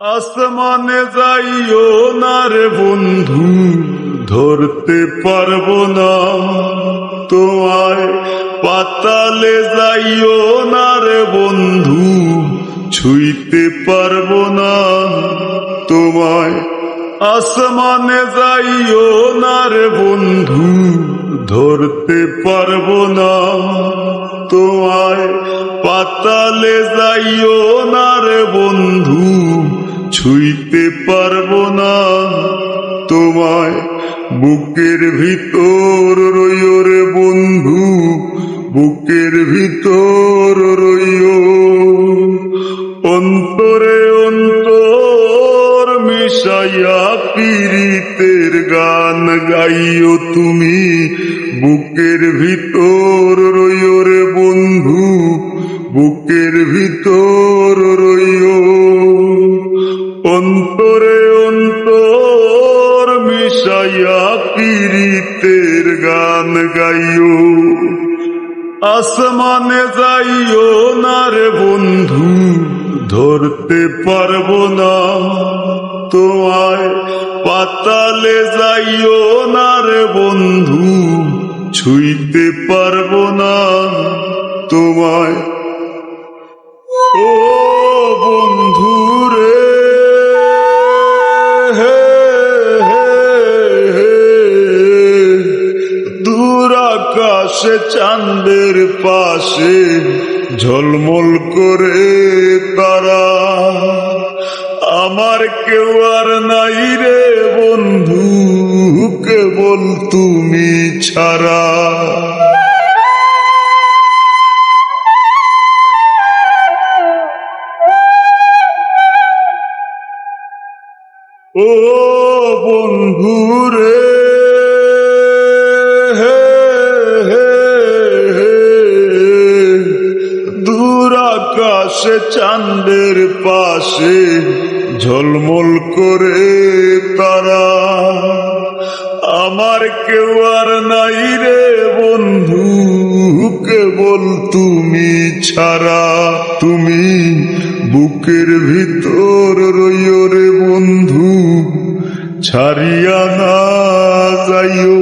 আসমানে যাইও না রে বন্ধু, ধরতে পারবো না তোমায়। পাতালে যাইও না রে বন্ধু, ছুঁইতে পারবো না তোমায়। আসমানে যাইও না রে বন্ধু, ধরতে পারবো না তোমায়। পাতালে যাইও না রে বন্ধু, ছুঁইতে পারবো না তোমায়। বুকের ভিতর রইও রে বন্ধু, বুকের ভিতর রইও। অন্তরে অন্তর মিশাইয়া পীড়িতের গান গাইও তুমি। বুকের ভিতর রইও রে বন্ধু, বুকের ভিতর রইও। অন্তরে অন্তর মিশাইয়া পীড়িতের গান গাইও। আসমানে যাইও না রে বন্ধু, ধরতে পারবো না তোমায়। পাতালে যাইও না রে বন্ধু, ছুঁইতে পারবো না তোমায়। ও বন্ধু রে, দূর আকাশে চাঁদের পাশে ঝলমল করে তারা। আমার কেউ আর নাই রে বন্ধু, কেবল তুমি ছাড়া। ও বন্ধু রে, দূর আকাশে চাঁদের পাশে ঝলমল করে তারা। আমার কেউ আর নাই রে বন্ধু, কেবল তুমি ছাড়া। তুমি বুকের ভিতর রইও রে বন্ধু, ছাড়িয়া না যাইও।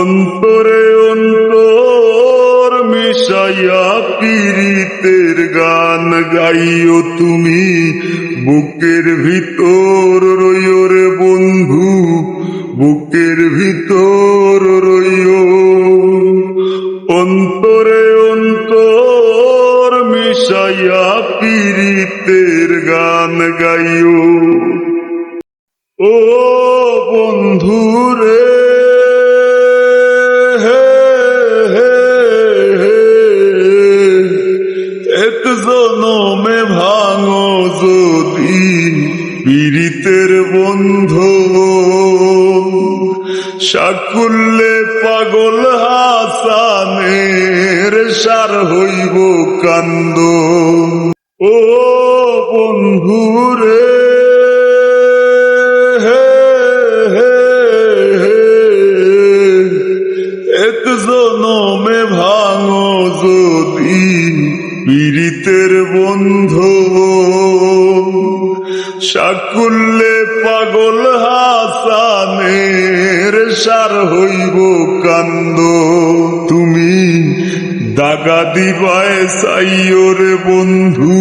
অন্তরে অন্তর মিশাইয়া পীড়িতের গান গাইও তুমি। বুকের ভিতর রইও রে বন্ধু, বুকের ভিতর রইও। অন্তরে অন্তর মিশাইয়া পীড়িতের গান গাইও। ও বন্ধু রে, এক জনমে ভাঙো যদি পীড়িতের বন্ধন, সাকুল্যে পাগল হাসানের সার হইব কান্দ। ও বন্ধু রে, এক জনমে ভাঙো যদি পীড়িতের বন্ধন, সাকুল্যে পাগল হাসানের সার হইব কান্দ। তুমি দাগা দিবায় চাইও রে বন্ধু,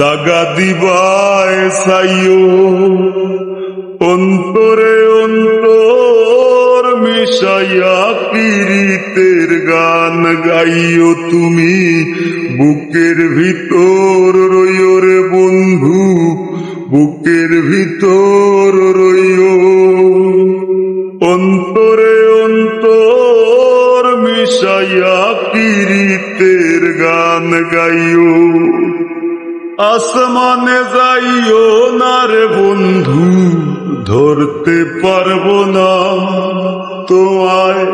দাগা দিবায় চাইও। অন্তরে অন্তর মিশাইয়া পীড়িতের গান গাইও তুমি। বুকের ভিতর রইও রে বন্ধু, বুকের ভিতর রইও। অন্তরে অন্তর মিশাইয়া পীড়িতের গান গাইও। আসমানে যাইও না রে বন্ধু, ধরতে পারবো না তোমায়।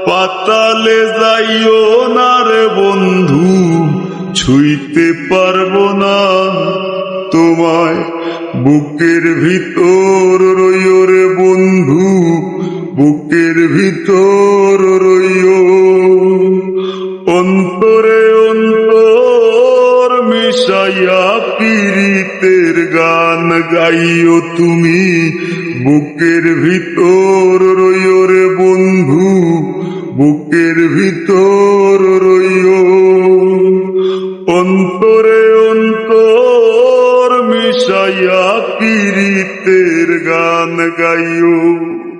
পাতালে যাইও না রে বন্ধু, ছুঁইতে পারবো না তোমায়। বুকের ভিতর রইও রে বন্ধু, বুকের ভিতর রইও। অন্তরে অন্তর মিশাইয়া পীড়িত পিরিতের গান গাইও তুমি, বুকের ভিতর রইও রে বন্ধু, বুকের ভিতর রইও। অন্তরে অন্তর মিশাইয়া পিরিতের গান গাইও।